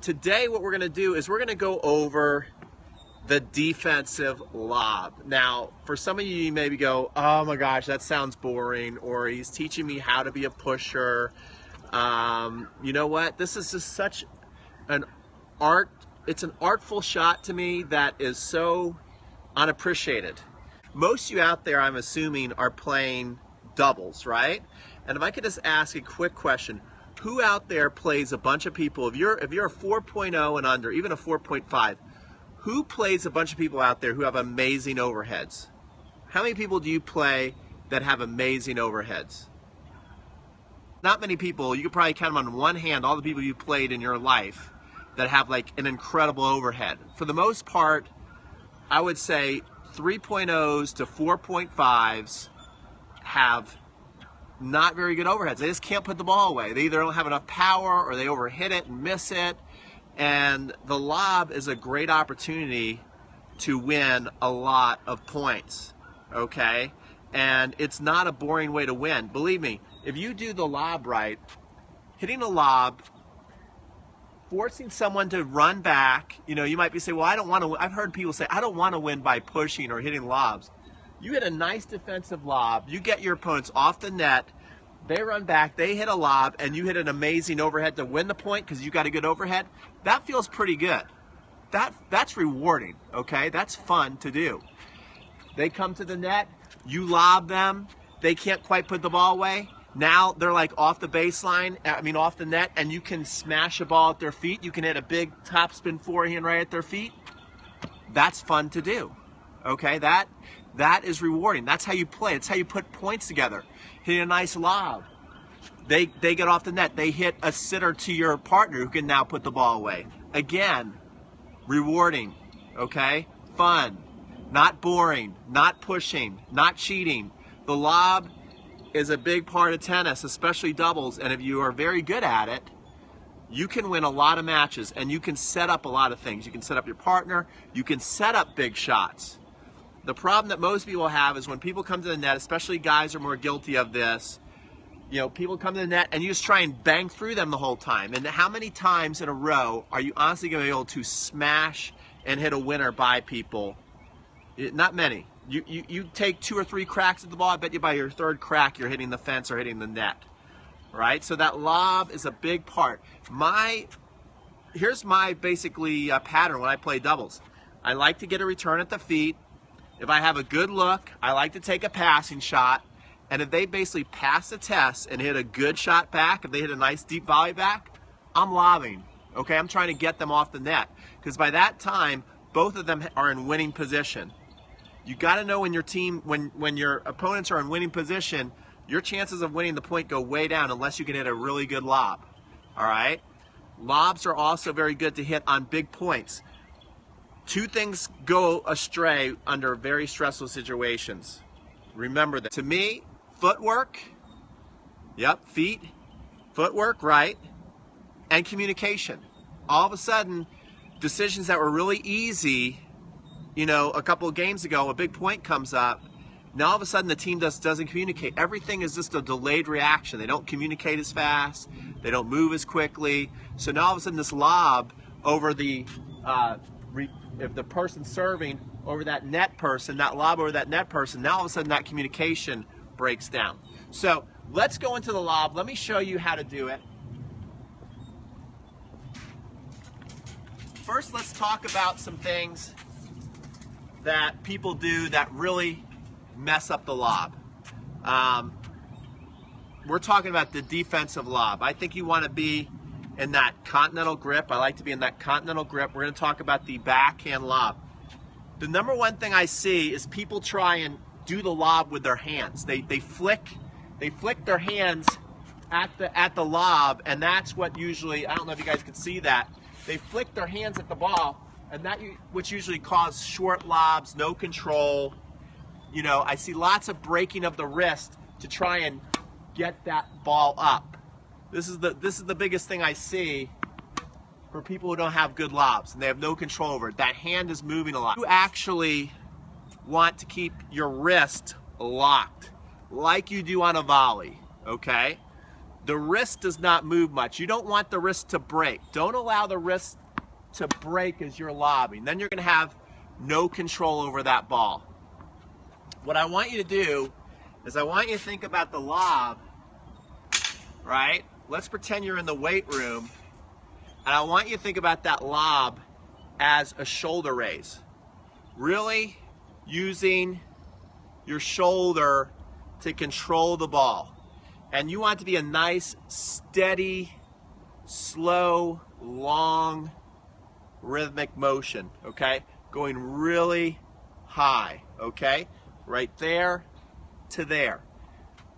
Today what we're going to do is we're going to go over the defensive lob. Now, for some of you maybe go, oh my gosh, that sounds boring, or he's teaching me how to be a pusher. You know what? This is just such an art. It's an artful shot to me that is so unappreciated. Most of you out there, I'm assuming, are playing doubles, right? And if I could just ask a quick question, who out there plays a bunch of people, if you're a 4.0 and under, even a 4.5, who plays a bunch of people out there who have amazing overheads? How many people do you play that have amazing overheads? Not many people. You could probably count them on one hand, all the people you played in your life that have like an incredible overhead. For the most part, I would say 3.0s to 4.5s have not very good overheads. They just can't put the ball away. They either don't have enough power or they overhit it and miss it. And the lob is a great opportunity to win a lot of points, okay? And it's not a boring way to win. Believe me, if you do the lob right, hitting a lob, forcing someone to run back, you know, you might be saying, well, I don't want to, I've heard people say, I don't want to win by pushing or hitting lobs. You hit a nice defensive lob, you get your opponents off the net, they run back, they hit a lob, and you hit an amazing overhead to win the point because you got a good overhead. That feels pretty good. That's rewarding, okay? That's fun to do. They come to the net, you lob them, they can't quite put the ball away. Now they're like off the baseline, off the net, and you can smash a ball at their feet. You can hit a big topspin forehand right at their feet. That's fun to do, okay? That is rewarding. That's how you play. It's how you put points together. Hit a nice lob. They get off the net. They hit a sitter to your partner who can now put the ball away. Again, rewarding, okay? Fun, not boring, not pushing, not cheating. The lob is a big part of tennis, especially doubles, and if you are very good at it, you can win a lot of matches and you can set up a lot of things. You can set up your partner, you can set up big shots. The problem that most people have is when people come to the net, especially guys are more guilty of this, you know, people come to the net and you just try and bang through them the whole time. And how many times in a row are you honestly going to be able to smash and hit a winner by people? Not many. You take 2 or 3 cracks at the ball, I bet you by your 3rd crack you're hitting the fence or hitting the net, right? So that lob is a big part. Here's my basically pattern when I play doubles. I like to get a return at the feet. If I have a good look, I like to take a passing shot, and if they basically pass the test and hit a good shot back, if they hit a nice deep volley back, I'm lobbing, okay? I'm trying to get them off the net, because by that time, both of them are in winning position. You got to know when your team, when your opponents are in winning position, your chances of winning the point go way down unless you can hit a really good lob. All right? Lobs are also very good to hit on big points. 2 things go astray under very stressful situations. Remember that. To me, footwork, yep, feet, footwork, right, and communication. All of a sudden, decisions that were really easy, you know, a couple of games ago, a big point comes up. Now all of a sudden the team doesn't communicate. Everything is just a delayed reaction. They don't communicate as fast. They don't move as quickly. So now all of a sudden this lob over the, if the person's serving over that net person, that lob over that net person, now all of a sudden that communication breaks down. So let's go into the lob. Let me show you how to do it. First, let's talk about some things that people do that really mess up the lob. We're talking about the defensive lob. I think you want to be in that continental grip. I like to be in that continental grip. We're going to talk about the backhand lob. The number one thing I see is people try and do the lob with their hands. They flick their hands at the lob, and that's what usually, I don't know if you guys can see that. They flick their hands at the ball, and that which usually causes short lobs, no control. You know, I see lots of breaking of the wrist to try and get that ball up. This is the biggest thing I see for people who don't have good lobs and they have no control over it. That hand is moving a lot. You actually want to keep your wrist locked like you do on a volley, okay? the wrist does not move much. You don't want the wrist to break. Don't allow the wrist to break as you're lobbing. Then you're going to have no control over that ball. What I want you to do is I want you to think about the lob, right? Let's pretend you're in the weight room, and I want you to think about that lob as a shoulder raise. Really using your shoulder to control the ball. And you want it to be a nice, steady, slow, long, rhythmic motion, okay? Going really high, okay? Right there to there.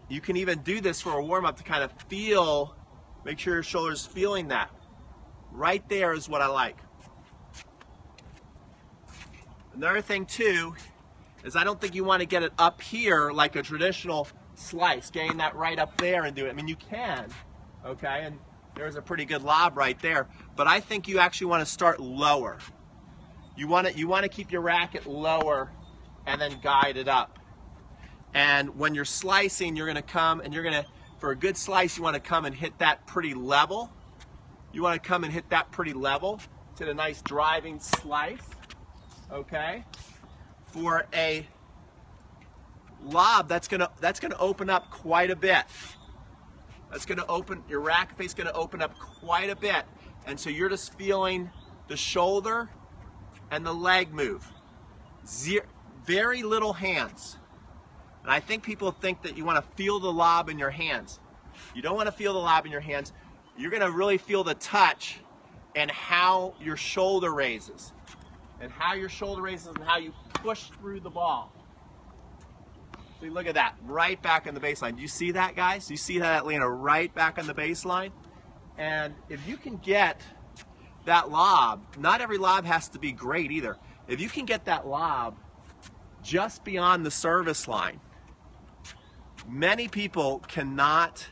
You can even do this for a warm-up to kind of feel, make sure your shoulder's feeling that. Right there is what I like. Another thing too is I don't think you want to get it up here like a traditional slice, getting that right up there and do it. I mean, you can, okay, and there's a pretty good lob right there, but I think you actually want to start lower. You want to keep your racket lower and then guide it up. And when you're slicing, you're going to come and you're going to, for a good slice, you want to come and hit that pretty level. You want to come and hit that pretty level to the nice driving slice, okay? For a lob, that's gonna open up quite a bit. That's gonna open, your racket face is gonna open up quite a bit. And so you're just feeling the shoulder and the leg move. Very little hands. And I think people think that you wanna feel the lob in your hands. You don't wanna feel the lob in your hands. You're gonna really feel the touch and how your shoulder raises. And how your shoulder raises and how you push through the ball. See, look at that, right back on the baseline. Do you see that, guys? Do you see that Atlanta right back on the baseline? And if you can get that lob, not every lob has to be great either. If you can get that lob just beyond the service line, many people cannot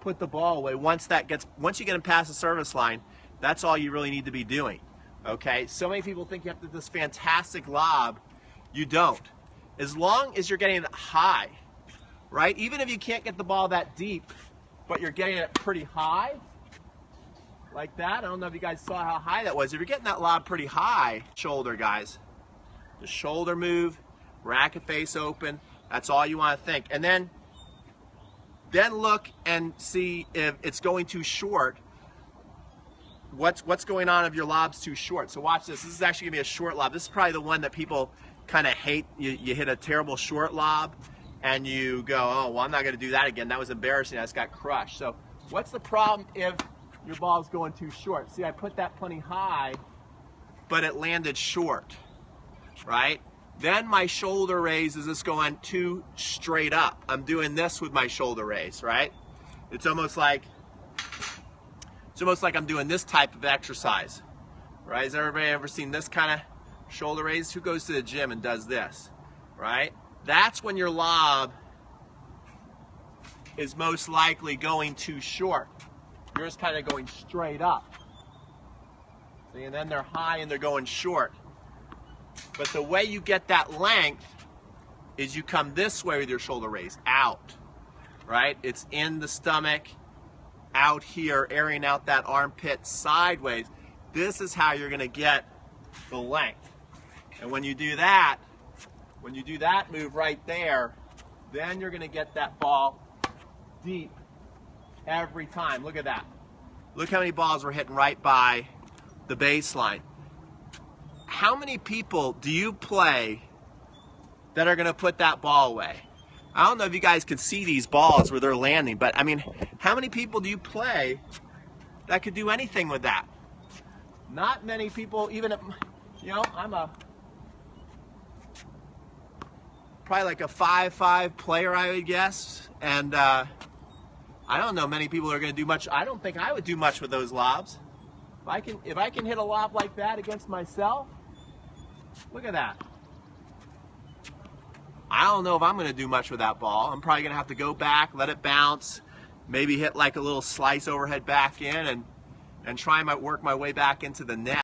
put the ball away once you get them past the service line. That's all you really need to be doing. Okay, so many people think you have to do this fantastic lob. You don't. As long as you're getting it high, right? Even if you can't get the ball that deep, but you're getting it pretty high, like that. I don't know if you guys saw how high that was. If you're getting that lob pretty high, shoulder, guys. The shoulder move, racket face open. That's all you want to think. And then look and see if it's going too short. What's going on if your lob's too short? So watch this. This is actually going to be a short lob. This is probably the one that people kind of hate. You hit a terrible short lob and you go, oh, well, I'm not going to do that again. That was embarrassing. I just got crushed. So what's the problem if your ball's going too short? See, I put that plenty high, but it landed short, right? Then my shoulder raise is just going too straight up. I'm doing this with my shoulder raise, right? It's almost like I'm doing this type of exercise, right? Has everybody ever seen this kind of shoulder raise? Who goes to the gym and does this, right? That's when your lob is most likely going too short. You're just kind of going straight up. See, and then they're high and they're going short. But the way you get that length is you come this way with your shoulder raise, out, right? It's in the stomach, out here, airing out that armpit sideways. This is how you're going to get the length. And when you do that move right there, then you're going to get that ball deep every time. Look at that. Look how many balls we're hitting right by the baseline. How many people do you play that are going to put that ball away? I don't know if you guys can see these balls where they're landing, but I mean, how many people do you play that could do anything with that? Not many people, even, I'm probably like a 5'5" player, I would guess, and I don't know many people are going to do much. I don't think I would do much with those lobs. If I can hit a lob like that against myself, look at that. I don't know if I'm going to do much with that ball. I'm probably going to have to go back, let it bounce, maybe hit like a little slice overhead back in and try work my way back into the net.